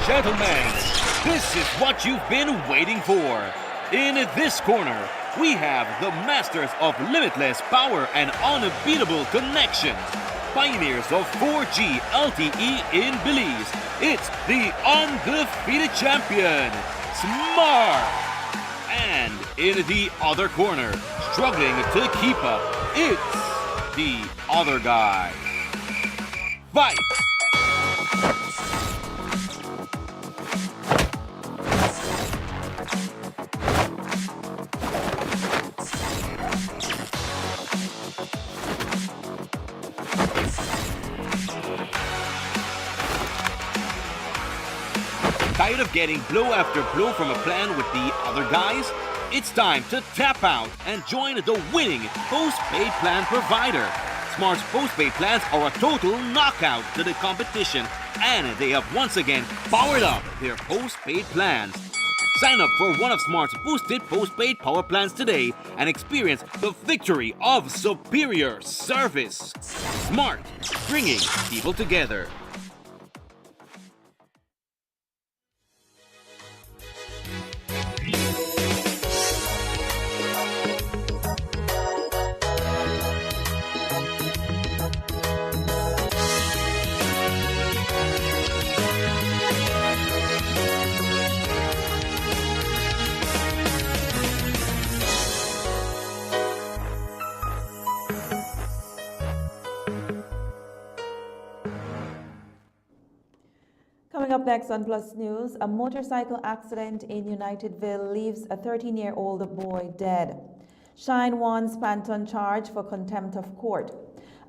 gentlemen, this is what you've been waiting for. In this corner, we have the masters of limitless power and unbeatable connections. Pioneers of 4G LTE in Belize. It's the undefeated champion, Smart. And in the other corner, struggling to keep up, it's the other guy. Fight! Tired of getting blow after blow from a plan with the other guys? It's time to tap out and join the winning postpaid plan provider. Smart's postpaid plans are a total knockout to the competition, and they have once again powered up their postpaid plans. Sign up for one of Smart's boosted postpaid power plans today and experience the victory of superior service. Smart, bringing people together. Coming up next on Plus News, a motorcycle accident in Unitedville leaves a 13-year-old boy dead. Shine wants Panton charged for contempt of court.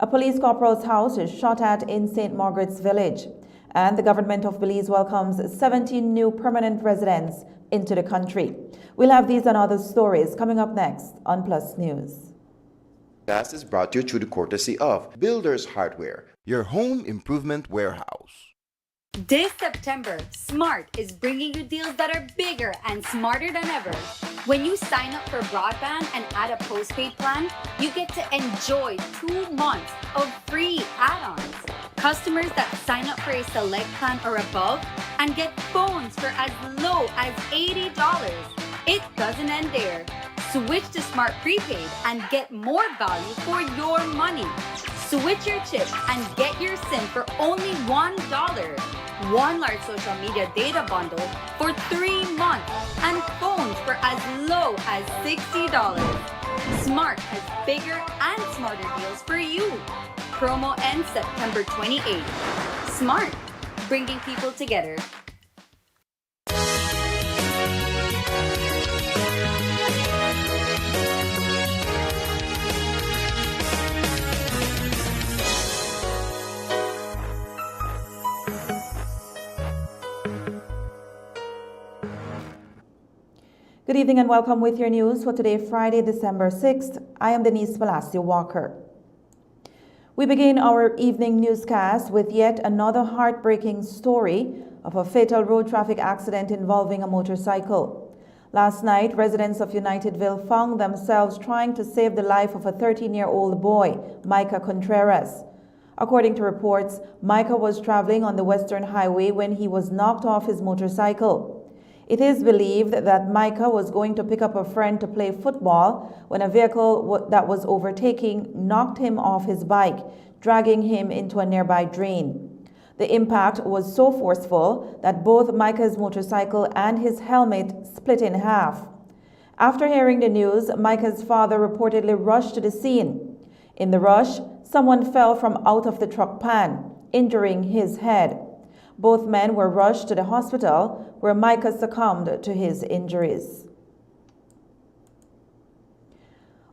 A police corporal's house is shot at in St. Margaret's Village. And the government of Belize welcomes 17 new permanent residents into the country. We'll have these and other stories coming up next on Plus News. This is brought to you through the courtesy of Builders Hardware, your home improvement warehouse. This September, Smart is bringing you deals that are bigger and smarter than ever. When you sign up for broadband and add a postpaid plan, you get to enjoy 2 months of free add-ons. Customers that sign up for a select plan or above and get phones for as low as $80. It doesn't end there. Switch to Smart Prepaid and get more value for your money. Switch your chip and get your SIM for only $1. One large social media data bundle for 3 months and phones for as low as $60. Smart has bigger and smarter deals for you. Promo ends September 28th. Smart, bringing people together. Good evening and welcome with your news for today, Friday, December 6th. I am Denise Palacio Walker. We begin our evening newscast with yet another heartbreaking story of a fatal road traffic accident involving a motorcycle. Last night, residents of Unitedville found themselves trying to save the life of a 13-year-old boy, Micah Contreras. According to reports, Micah was traveling on the Western Highway when he was knocked off his motorcycle. It is believed that Micah was going to pick up a friend to play football when a vehicle that was overtaking knocked him off his bike, dragging him into a nearby drain. The impact was so forceful that both Micah's motorcycle and his helmet split in half. After hearing the news, Micah's father reportedly rushed to the scene. In the rush, someone fell from out of the truck pan, injuring his head. Both men were rushed to the hospital, where Micah succumbed to his injuries.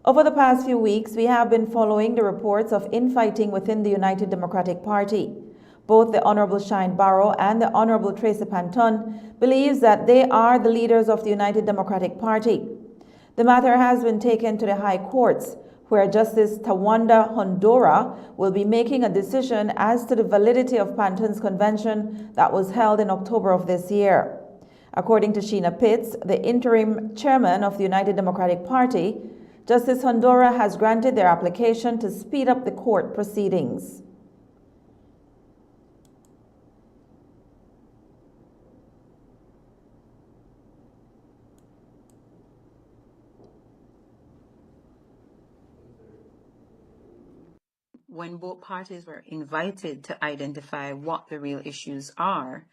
Over the past few weeks, we have been following the reports of infighting within the United Democratic Party. Both the Honorable Shine Barrow and the Honorable Tracy Panton believes that they are the leaders of the United Democratic Party. The matter has been taken to the high courts, where Justice Tawanda Hondora will be making a decision as to the validity of Panton's convention that was held in October of this year. According to Sheena Pitts, the interim chairman of the United Democratic Party, Justice Hondora has granted their application to speed up the court proceedings. when both parties were invited to identify what the real issues are,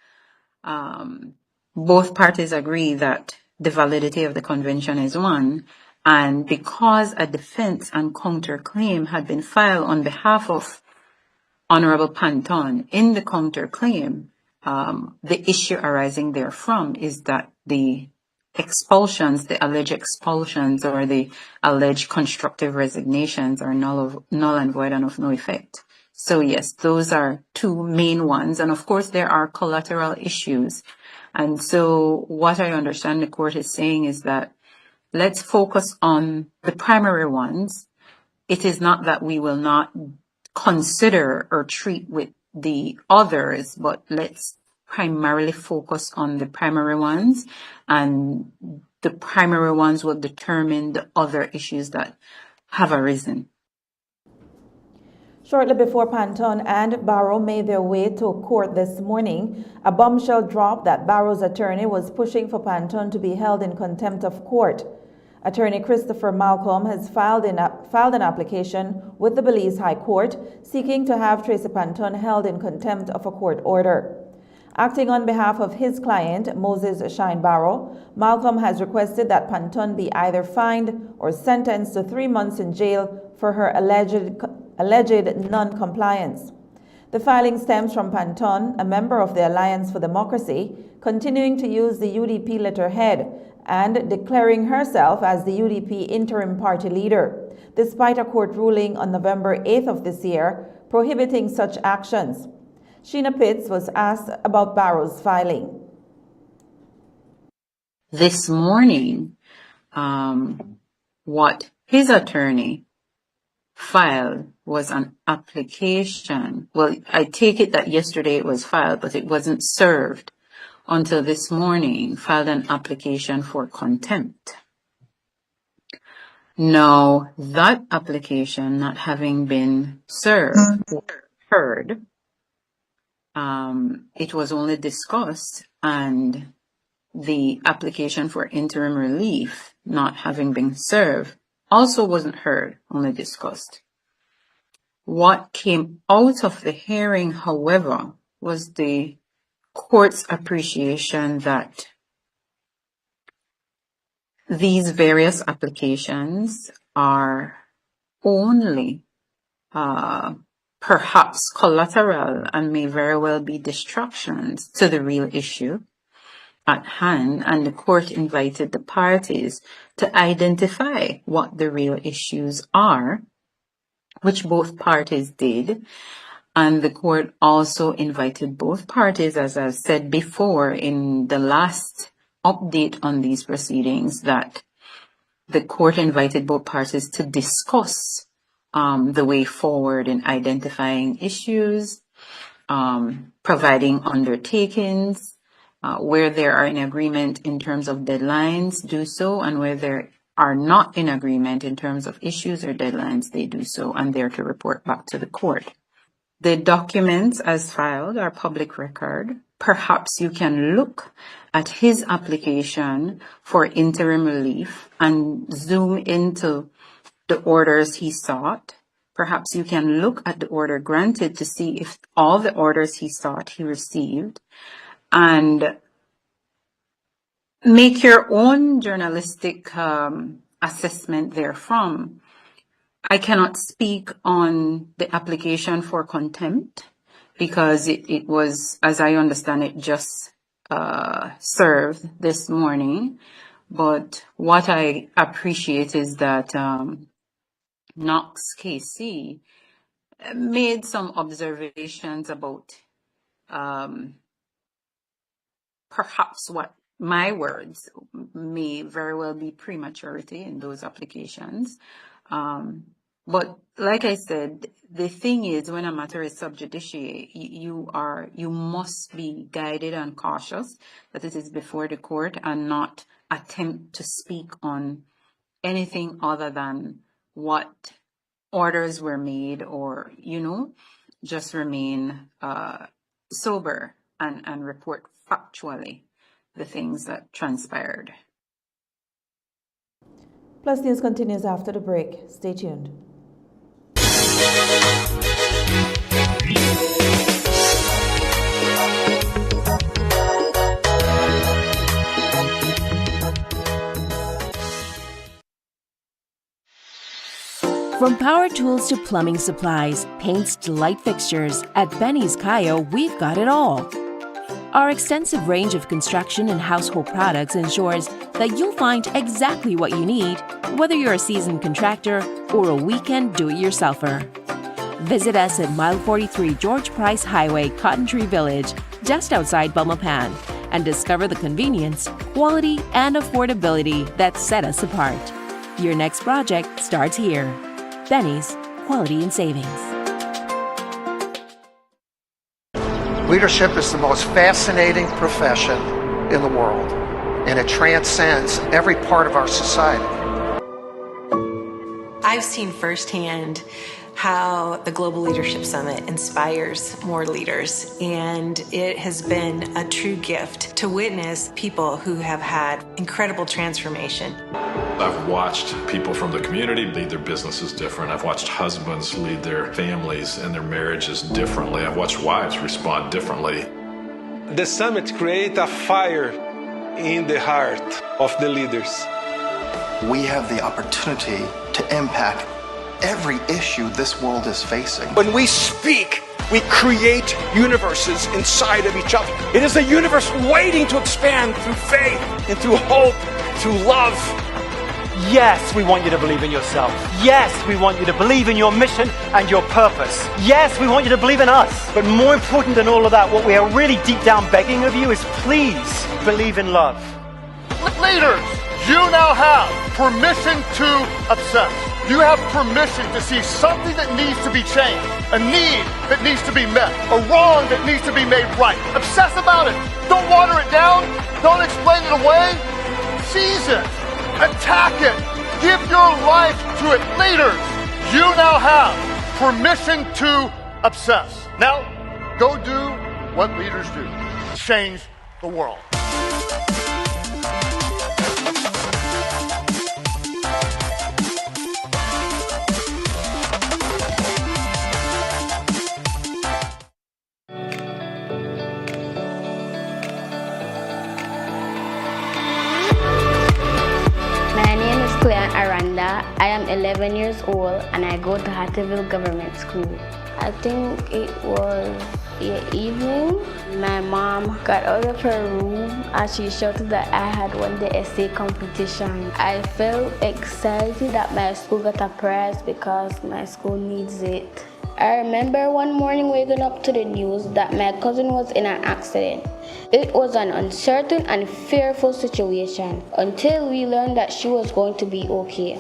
both parties agree that the validity of the convention is one, and because a defense and counterclaim had been filed on behalf of Honorable Panton in the counterclaim, the issue arising therefrom is that the expulsions, the alleged expulsions or the alleged constructive resignations are null and void and of no effect. So yes, those are two main ones. And of course, there are collateral issues. And so what I understand the court is saying is that let's focus on the primary ones. It is not that we will not consider or treat with the others, but let's primarily focus on the primary ones, and the primary ones will determine the other issues that have arisen. Shortly before Panton and Barrow made their way to court this morning, a bombshell dropped that Barrow's attorney was pushing for Panton to be held in contempt of court. Attorney Christopher Malcolm has filed an application with the Belize High Court seeking to have Tracy Panton held in contempt of a court order. Acting on behalf of his client, Moses Shine Barrow, Malcolm has requested that Panton be either fined or sentenced to 3 months in jail for her alleged non-compliance. The filing stems from Panton, a member of the Alliance for Democracy, continuing to use the UDP letterhead and declaring herself as the UDP interim party leader, despite a court ruling on November 8th of this year prohibiting such actions. Sheena Pitts was asked about Barrow's filing. This morning, what his attorney filed was an application. Well, I take it that yesterday it was filed, but it wasn't served until this morning, filed an application for contempt. Now, that application not having been served or heard, it was only discussed, and the application for interim relief not having been served also wasn't heard, only discussed. What came out of the hearing, however, was the court's appreciation that these various applications are only perhaps collateral and may very well be distractions to the real issue at hand, and the court invited the parties to identify what the real issues are, which both parties did. And the court also invited both parties, as I've said before in the last update on these proceedings, that the court invited both parties to discuss the way forward in identifying issues, providing undertakings, where they are in agreement in terms of deadlines, do so, and where they are not in agreement in terms of issues or deadlines, they do so, and they're to report back to the court. The documents as filed are public record. Perhaps you can look at his application for interim relief and zoom into the orders he sought. Perhaps you can look at the order granted to see if all the orders he sought he received, and make your own journalistic assessment therefrom. I cannot speak on the application for contempt because it was, as I understand it, just served this morning. But what I appreciate is that Knox KC made some observations about perhaps what my words may very well be prematurity in those applications. But like I said, the thing is, when a matter is sub judice, you must be guided and cautious that it is before the court and not attempt to speak on anything other than what orders were made, or, just remain sober and report factually the things that transpired. Plus News continues after the break. Stay tuned. From power tools to plumbing supplies, paints to light fixtures, at Benny's Kayo, we've got it all. Our extensive range of construction and household products ensures that you'll find exactly what you need, whether you're a seasoned contractor or a weekend do-it-yourselfer. Visit us at Mile 43 George Price Highway, Cotton Tree Village, just outside Belmopan, and discover the convenience, quality, and affordability that set us apart. Your next project starts here. Benny's, quality and savings. Leadership is the most fascinating profession in the world, and it transcends every part of our society. I've seen firsthand how the Global Leadership Summit inspires more leaders, and it has been a true gift to witness people who have had incredible transformation. I've watched people from the community lead their businesses different. I've watched husbands lead their families and their marriages differently. I've watched wives respond differently. The summit creates a fire in the heart of the leaders. We have the opportunity to impact every issue this world is facing. When we speak, we create universes inside of each other. It is a universe waiting to expand through faith and through hope, through love. Yes, we want you to believe in yourself. Yes, we want you to believe in your mission and your purpose. Yes, we want you to believe in us. But more important than all of that, what we are really deep down begging of you is please believe in love. Leaders, you now have permission to obsess. You have permission to see something that needs to be changed, a need that needs to be met, a wrong that needs to be made right. Obsess about it. Don't water it down. Don't explain it away. Seize it. Attack it. Give your life to it. Leaders, you now have permission to obsess. Now, go do what leaders do. Change the world. I am 11 years old and I go to Hattieville Government School. I think it was the evening. My mom got out of her room and she shouted that I had won the essay competition. I felt excited that my school got a prize because my school needs it. I remember one morning waking up to the news that my cousin was in an accident. It was an uncertain and fearful situation until we learned that she was going to be okay.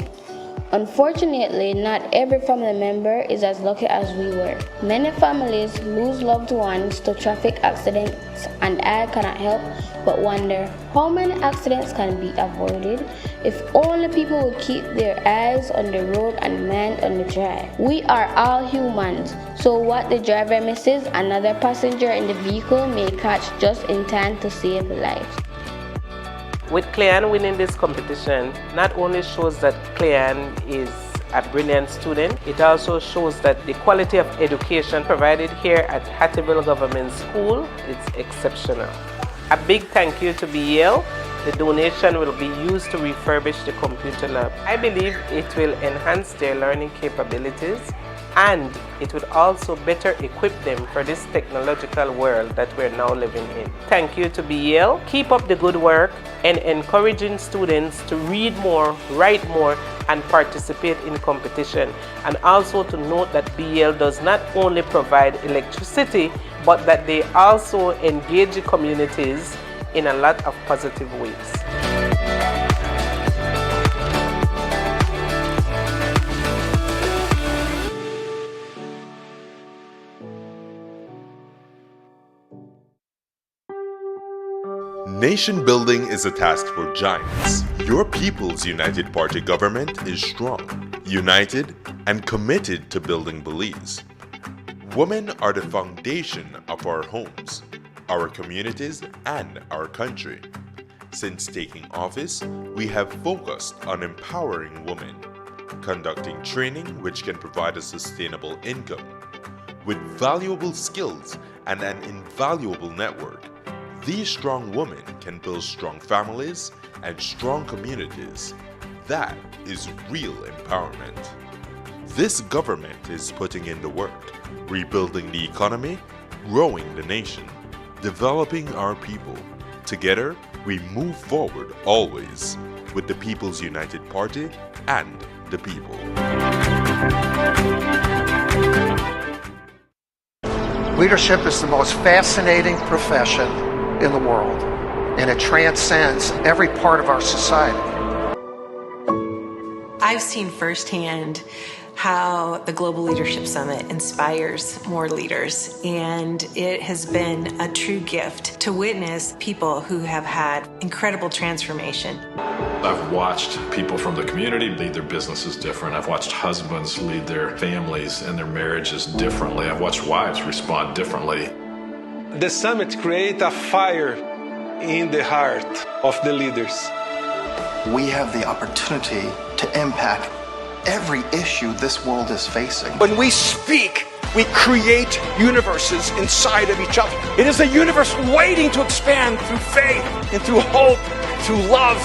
Unfortunately, not every family member is as lucky as we were. Many families lose loved ones to traffic accidents, and I cannot help but wonder how many accidents can be avoided if only people would keep their eyes on the road and mind on the drive. We are all humans, so what the driver misses, another passenger in the vehicle may catch just in time to save lives. With Cleanne winning this competition, not only shows that Cleanne is a brilliant student, it also shows that the quality of education provided here at Hattieville Government School is exceptional. A big thank you to BEL. The donation will be used to refurbish the computer lab. I believe it will enhance their learning capabilities, and it would also better equip them for this technological world that we're now living in. Thank you to BEL. Keep up the good work and encouraging students to read more, write more, and participate in competition. And also to note that BEL does not only provide electricity, but that they also engage the communities in a lot of positive ways. Nation building is a task for giants. Your People's United Party government is strong, united, and committed to building Belize. Women are the foundation of our homes, our communities, and our country. Since taking office, we have focused on empowering women, conducting training which can provide a sustainable income, With valuable skills and an invaluable network, these strong women can build strong families and strong communities. That is real empowerment. This government is putting in the work, rebuilding the economy, growing the nation, developing our people. Together, we move forward always with the People's United Party and the people. Leadership is the most fascinating profession in the world, and it transcends every part of our society. I've seen firsthand how the Global Leadership Summit inspires more leaders, and it has been a true gift to witness people who have had incredible transformation. I've watched people from the community lead their businesses different. I've watched husbands lead their families and their marriages differently. I've watched wives respond differently. The summit creates a fire in the heart of the leaders. We have the opportunity to impact every issue this world is facing. When we speak, we create universes inside of each other. It is a universe waiting to expand through faith and through hope, through love.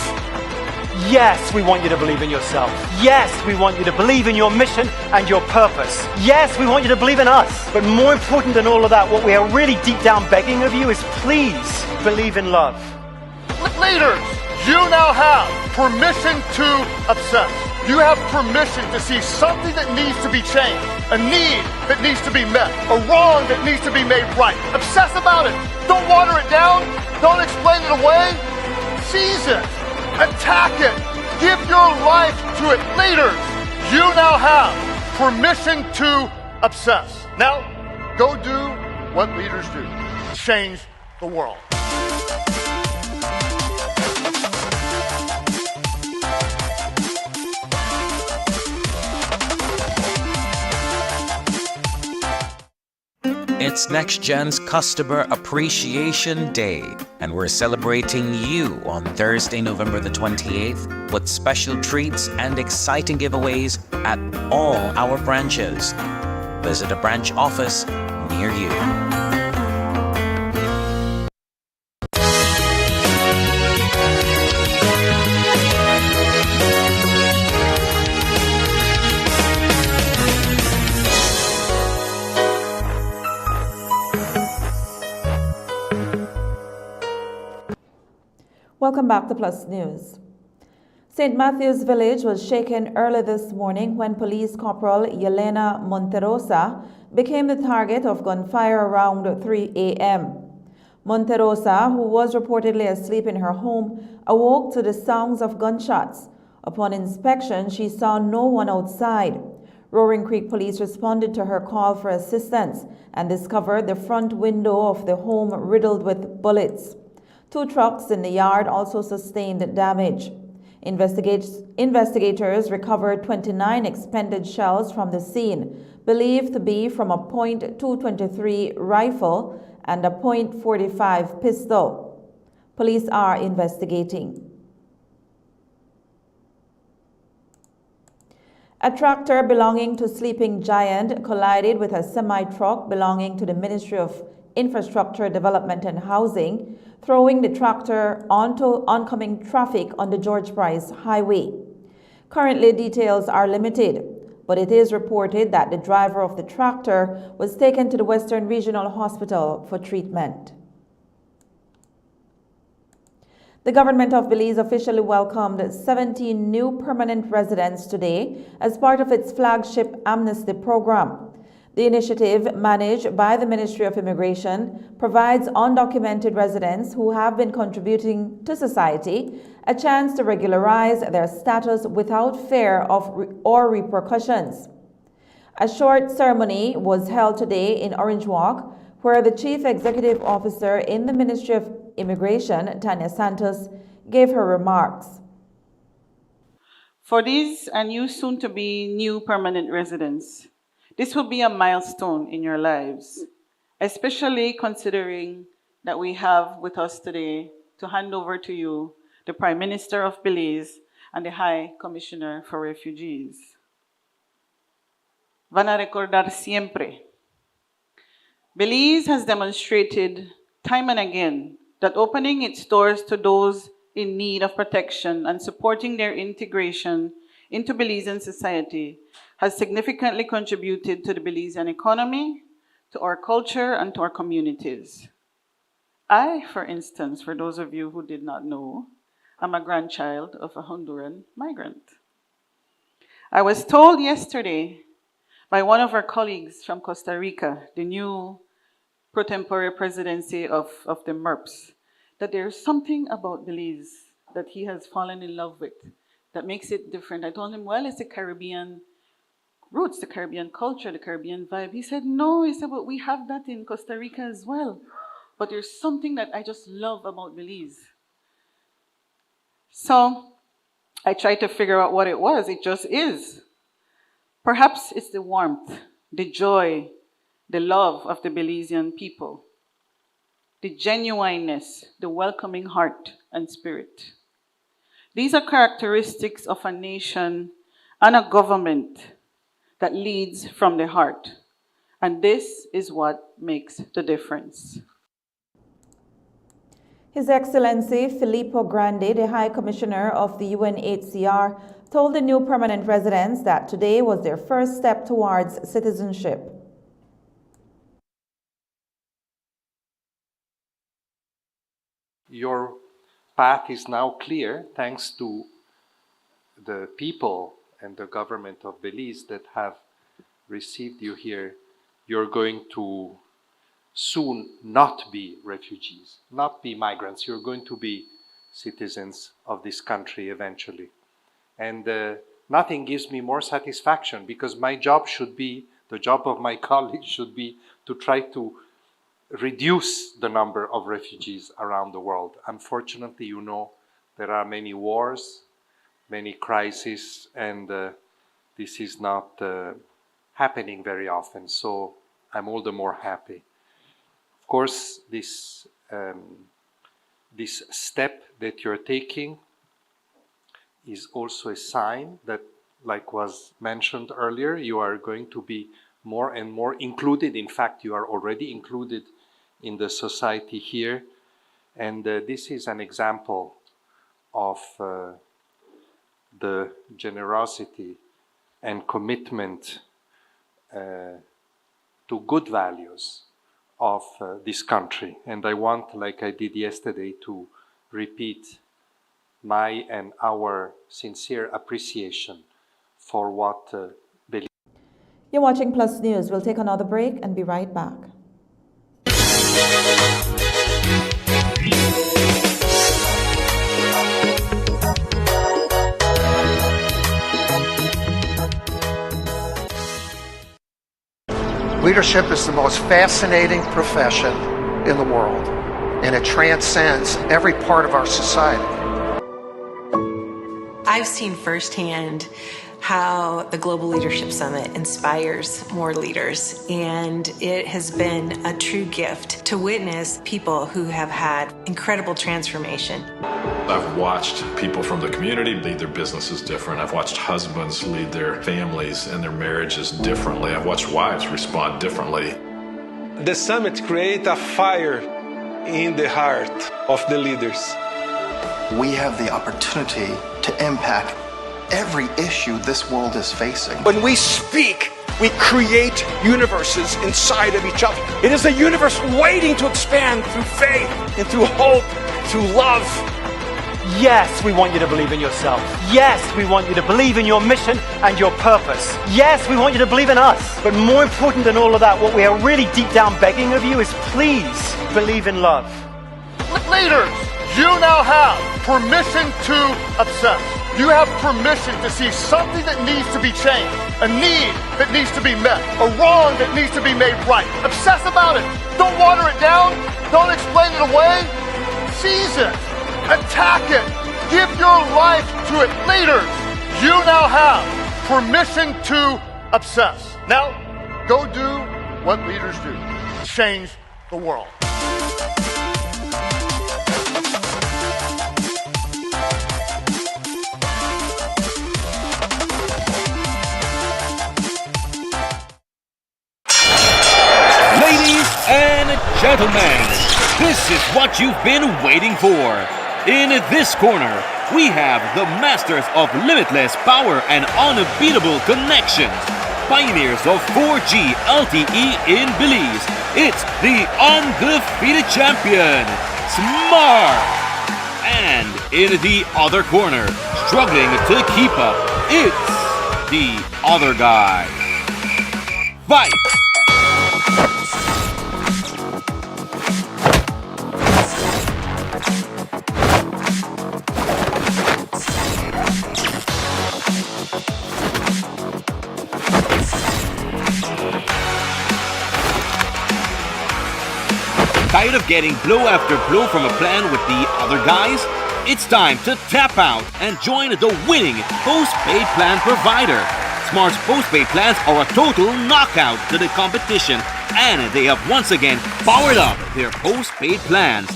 Yes, we want you to believe in yourself. Yes, we want you to believe in your mission and your purpose. Yes, we want you to believe in us. But more important than all of that, what we are really deep down begging of you is please believe in love. Leaders, you now have permission to obsess. You have permission to see something that needs to be changed, a need that needs to be met, a wrong that needs to be made right. Obsess about it. Don't water it down. Don't explain it away. Seize it. Attack it. Give your life to it. Leaders, you now have permission to obsess. Now, go do what leaders do. Change the world. It's NextGen's Customer Appreciation Day, and we're celebrating you on Thursday, November the 28th with special treats and exciting giveaways at all our branches. Visit a branch office near you. Welcome back to Plus News. St. Matthew's Village was shaken early this morning when Police Corporal Yelena Monterosa became the target of gunfire around 3 a.m. Monterosa, who was reportedly asleep in her home, awoke to the sounds of gunshots. Upon inspection, she saw no one outside. Roaring Creek Police responded to her call for assistance and discovered the front window of the home riddled with bullets. 2 trucks in the yard also sustained damage. Investigators recovered 29 expended shells from the scene, believed to be from a .223 rifle and a .45 pistol. Police are investigating. A tractor belonging to Sleeping Giant collided with a semi-truck belonging to the Ministry of Infrastructure Development and Housing, throwing the tractor onto oncoming traffic on the George Price Highway. Currently, details are limited, but it is reported that the driver of the tractor was taken to the Western Regional Hospital for treatment. The government of Belize officially welcomed 17 new permanent residents today as part of its flagship amnesty program. The initiative, managed by the Ministry of Immigration, provides undocumented residents who have been contributing to society a chance to regularize their status without fear of repercussions. A short ceremony was held today in Orange Walk, where the Chief Executive Officer in the Ministry of Immigration, Tanya Santos, gave her remarks. For these and you soon-to-be new permanent residents, this will be a milestone in your lives, especially considering that we have with us today to hand over to you the Prime Minister of Belize and the High Commissioner for Refugees. Van a recordar siempre Belize has demonstrated time and again that opening its doors to those in need of protection and supporting their integration into Belizean society has significantly contributed to the Belizean economy, to our culture, and to our communities. I, for instance, for those of you who did not know, am a grandchild of a Honduran migrant. I was told yesterday by one of our colleagues from Costa Rica, the new pro tempore presidency of the MERPs, that there's something about Belize that he has fallen in love with that makes it different. I told him, well, it's the Caribbean roots, the Caribbean culture, the Caribbean vibe. He said, no, he said, but we have that in Costa Rica as well. But there's something that I just love about Belize. So I tried to figure out what it was. It just is. Perhaps it's the warmth, the joy, the love of the Belizean people, the genuineness, the welcoming heart and spirit. These are characteristics of a nation and a government that leads from the heart. And this is what makes the difference. His Excellency Filippo Grandi, the High Commissioner of the UNHCR, told the new permanent residents that today was their first step towards citizenship. Your path is now clear thanks to the people and the government of Belize that have received you here. You're going to soon not be refugees, not be migrants. You're going to be citizens of this country eventually. And nothing gives me more satisfaction, because my job should be, the job of my colleagues should be to try to reduce the number of refugees around the world. Unfortunately, you know, there are many wars, many crises, and this is not happening very often. So I'm all the more happy. Of course, this step that you're taking is also a sign that, like was mentioned earlier, you are going to be more and more included. In fact, you are already included in the society here. And this is an example of the generosity and commitment to good values of this country. And I want, like I did yesterday, to repeat my and our sincere appreciation for what Belize. You're watching Plus News. We'll take another break and be right back. Leadership is the most fascinating profession in the world, and it transcends every part of our society. I've seen firsthand how the Global Leadership Summit inspires more leaders, and it has been a true gift to witness people who have had incredible transformation. I've watched people from the community lead their businesses different. I've watched husbands lead their families and their marriages differently. I've watched wives respond differently. The summit creates a fire in the heart of the leaders. We have the opportunity to impact every issue this world is facing. When we speak, we create universes inside of each other. It is a universe waiting to expand through faith and through hope, through love. Yes, we want you to believe in yourself. Yes, we want you to believe in your mission and your purpose. Yes, we want you to believe in us. But more important than all of that, what we are really deep down begging of you is please believe in love. Leaders, you now have permission to obsess. You have permission to see something that needs to be changed, a need that needs to be met, a wrong that needs to be made right. Obsess about it. Don't water it down. Don't explain it away. Seize it. Attack it. Give your life to it. Leaders, you now have permission to obsess. Now, go do what leaders do. Change the world. This is what you've been waiting for. In this corner, we have the masters of limitless power and unbeatable connections. Pioneers of 4G LTE in Belize. It's the undefeated champion, Smart. And in the other corner, struggling to keep up, it's the other guy. Fight! Tired of getting blow after blow from a plan with the other guys? It's time to tap out and join the winning postpaid plan provider. Smart's postpaid plans are a total knockout to the competition, and they have once again powered up their postpaid plans.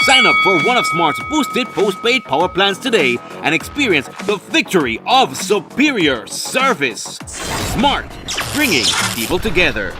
Sign up for one of Smart's boosted postpaid power plans today and experience the victory of superior service. Smart, bringing people together.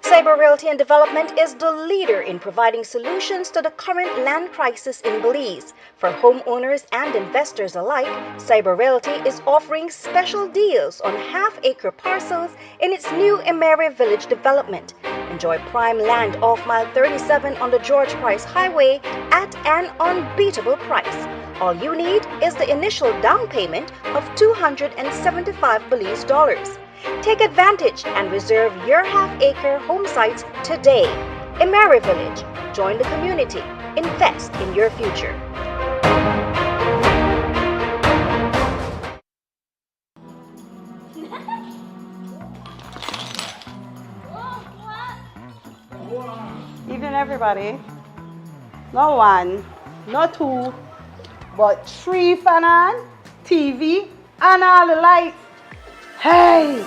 Cyber Realty and Development is the leader in providing solutions to the current land crisis in Belize. For homeowners and investors alike, Cyber Realty is offering special deals on half-acre parcels in its new Emery Village development. Enjoy prime land off Mile 37 on the George Price Highway at an unbeatable price. All you need is the initial down payment of $275 Belize dollars. Take advantage and reserve your half-acre home sites today. Emery Village. Join the community. Invest in your future. Evening, everybody. No one, no two, but 3 fan on, TV, and all the lights. Hey!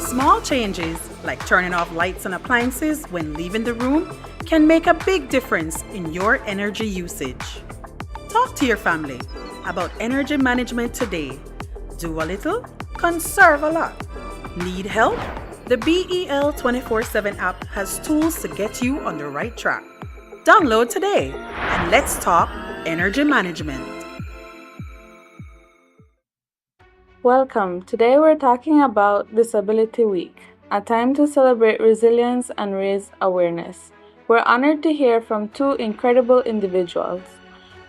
Small changes, like turning off lights and appliances when leaving the room, can make a big difference in your energy usage. Talk to your family about energy management today. Do a little, conserve a lot. Need help? The BEL 24/7 app has tools to get you on the right track. Download today and let's talk energy management. Welcome. Today we're talking about Disability Week, a time to celebrate resilience and raise awareness. We're honored to hear from two incredible individuals.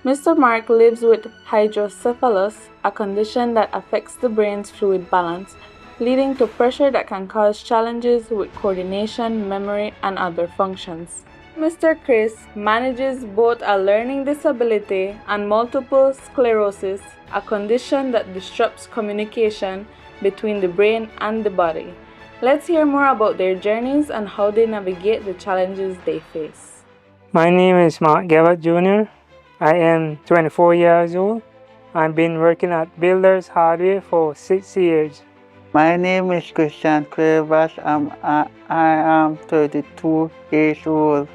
Mr. Mark lives with hydrocephalus, a condition that affects the brain's fluid balance, leading to pressure that can cause challenges with coordination, memory, and other functions. Mr. Chris manages both a learning disability and multiple sclerosis, a condition that disrupts communication between the brain and the body. Let's hear more about their journeys and how they navigate the challenges they face. My name is Mark Gallett Jr. I am 24 years old. I've been working at Builders Hardware for 6 years. My name is Christian Cuevas. I am 32 years old.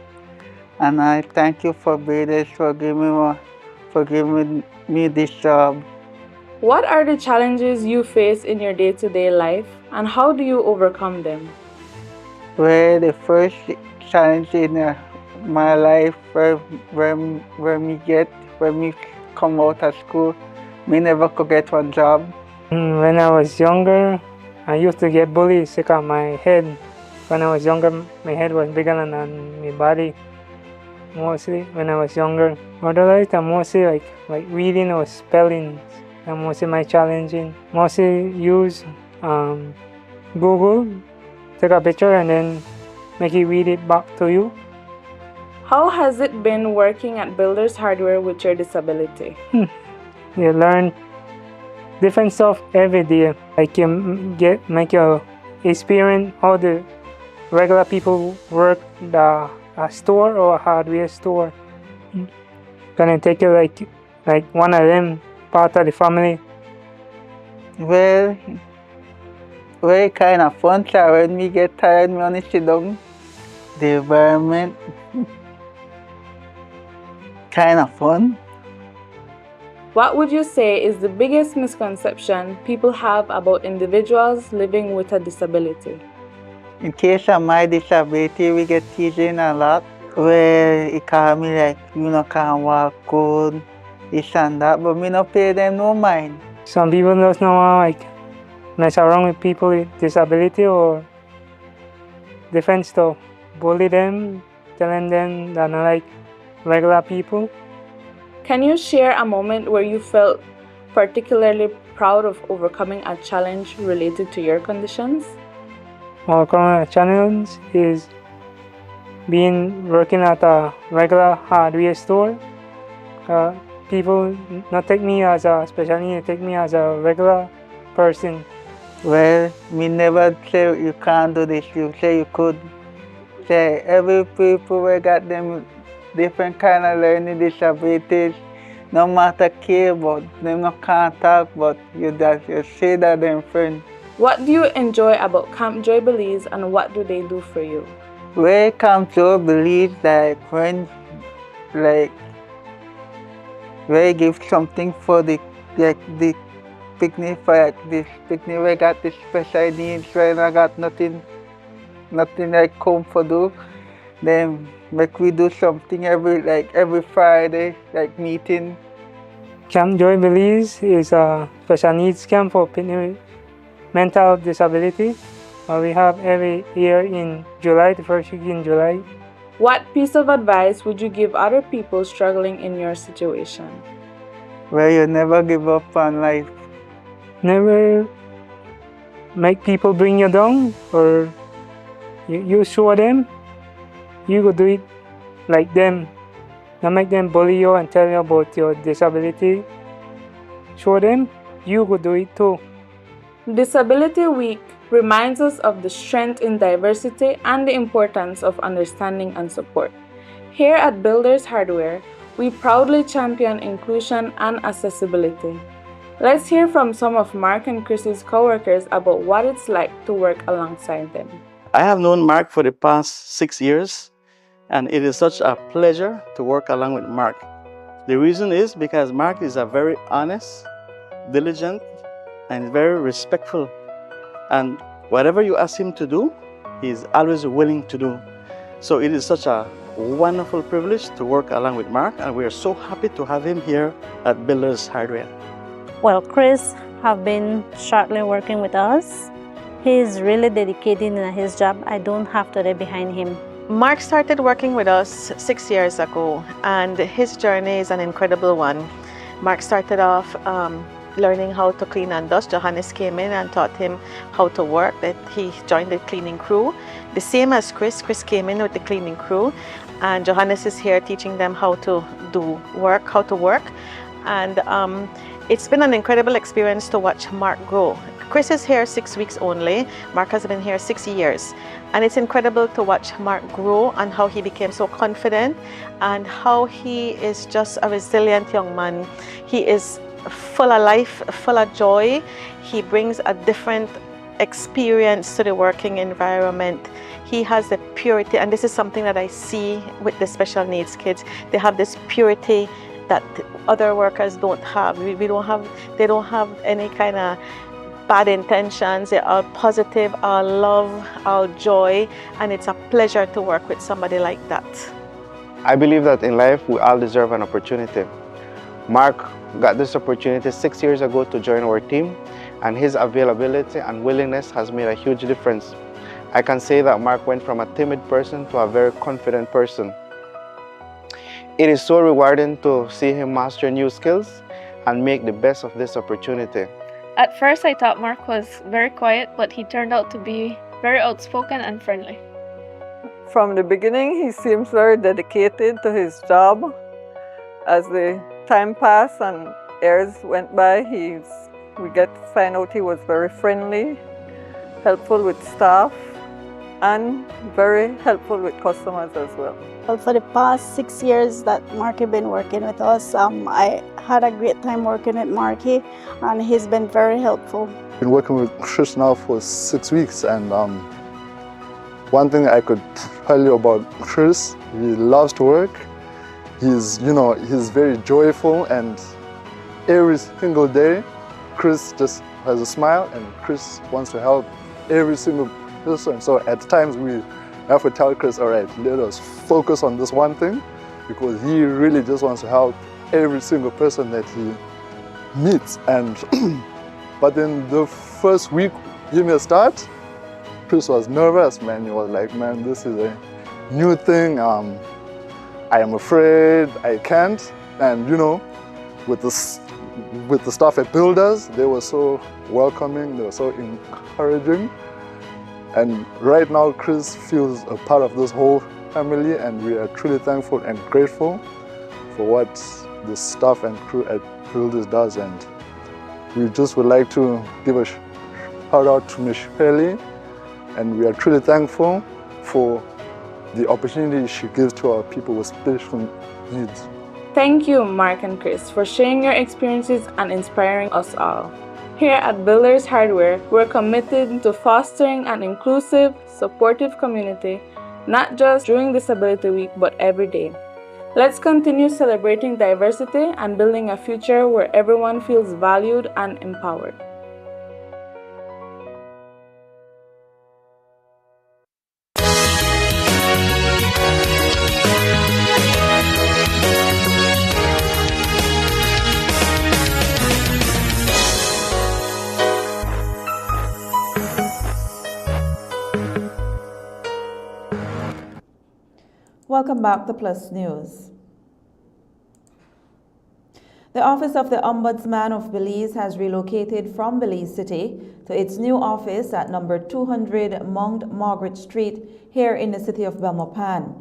And I thank you for Builders for giving me this job. What are the challenges you face in your day-to-day life, and how do you overcome them? Well, the first challenge in my life when me come out of school, me never could get one job. When I was younger, I used to get bullied because my head. When I was younger, my head was bigger than my body. Mostly when I was younger. Otherwise, I'm mostly like reading or spelling. I'm mostly my challenging. Mostly use Google, take a picture and then make it read it back to you. How has it been working at Builders Hardware with your disability? You learn different stuff every day. Like you make your experience how the regular people work a store or a hardware store. Gonna take you like one of them part of the family. Well, kind of fun. So when me get tired, me only sit down. The environment kind of fun. What would you say is the biggest misconception people have about individuals living with a disability? In case of my disability, we get teasing a lot. Where he call me like, you know, can't walk good, this and that, but me not pay them no mind. Some people just know like mess around with people with disability or different stuff. Bully them, telling them they're not like regular people. Can you share a moment where you felt particularly proud of overcoming a challenge related to your conditions? Overcoming a challenge is working at a regular hardware store. People not take me as a special need, take me as a regular person. Well, me never say you can't do this, you say you could. Say every people we got them different kind of learning disabilities, no matter care but them not can't talk, but you say that them friend. What do you enjoy about Camp Joy Belize and what do they do for you? Where Camp Joy Belize, like when we give something for the picnic, for this picnic we got the special needs when I got nothing like come for do. Then make we do something every Friday, like meeting. Camp Joy Belize is a special needs camp for people with mental disability. We have every year in July, the first week in July. What piece of advice would you give other people struggling in your situation? Well, you never give up on life. Never make people bring you down, or you show them you could do it like them. Don't make them bully you and tell you about your disability. Show them you could do it too. Disability Week reminds us of the strength in diversity and the importance of understanding and support. Here at Builders Hardware, we proudly champion inclusion and accessibility. Let's hear from some of Mark and Chris's coworkers about what it's like to work alongside them. I have known Mark for the past 6 years, and it is such a pleasure to work along with Mark. The reason is because Mark is a very honest, diligent, and very respectful. And whatever you ask him to do, he is always willing to do. So it is such a wonderful privilege to work along with Mark, and we are so happy to have him here at Builders Hardware. Well, Chris have been shortly working with us. He's really dedicated in his job. I don't have to be behind him. Mark started working with us 6 years ago, and his journey is an incredible one. Mark started off learning how to clean and dust. Johannes came in and taught him how to work. He joined the cleaning crew. The same as Chris. Chris came in with the cleaning crew, and Johannes is here teaching them how to work. And it's been an incredible experience to watch Mark grow. Chris is here 6 weeks only. Mark has been here 6 years. And it's incredible to watch Mark grow and how he became so confident and how he is just a resilient young man. He is full of life, full of joy. He brings a different experience to the working environment. He has the purity, and this is something that I see with the special needs kids. They have this purity that other workers don't have. They don't have any kind of bad intentions. They're all positive, all love, all joy, and it's a pleasure to work with somebody like that. I believe that in life we all deserve an opportunity. Mark got this opportunity 6 years ago to join our team, and his availability and willingness has made a huge difference. I can say that Mark went from a timid person to a very confident person. It is so rewarding to see him master new skills and make the best of this opportunity. At first, I thought Mark was very quiet, but he turned out to be very outspoken and friendly. From the beginning, he seems very dedicated to his job. As the time passed and years went by, we get to find out he was very friendly, helpful with staff, and very helpful with customers as well. Well, for the past 6 years that Marky been working with us, I had a great time working with Marky, and he's been very helpful. I've been working with Chris now for 6 weeks, and one thing I could tell you about Chris, he loves to work. He's very joyful, and every single day, Chris just has a smile, and Chris wants to help every single person. So at times we have to tell Chris, all right, let us focus on this one thing, because he really just wants to help every single person that he meets. And but in the first week, give me a start, Chris was nervous, man. He was like, man, this is a new thing. I am afraid, I can't. And you know, with the staff at Builders, they were so welcoming, they were so encouraging. And right now, Chris feels a part of this whole family, and we are truly thankful and grateful for what the staff and crew at Builders does. And we just would like to give a shout out to Miss Shirley, and we are truly thankful for the opportunity she gives to our people with special needs. Thank you, Mark and Chris, for sharing your experiences and inspiring us all. Here at Builders Hardware, we're committed to fostering an inclusive, supportive community, not just during Disability Week, but every day. Let's continue celebrating diversity and building a future where everyone feels valued and empowered. Welcome back to Plus News. The Office of the Ombudsman of Belize has relocated from Belize City to its new office at number 200 Mount Margaret Street here in the city of Belmopan.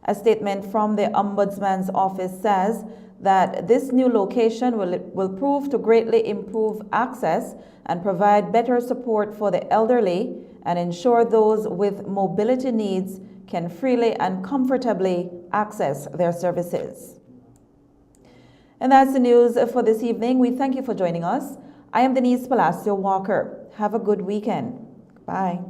A statement from the Ombudsman's office says that this new location will prove to greatly improve access and provide better support for the elderly and ensure those with mobility needs can freely and comfortably access their services. And that's the news for this evening. We thank you for joining us. I am Denise Palacio Walker. Have a good weekend. Bye.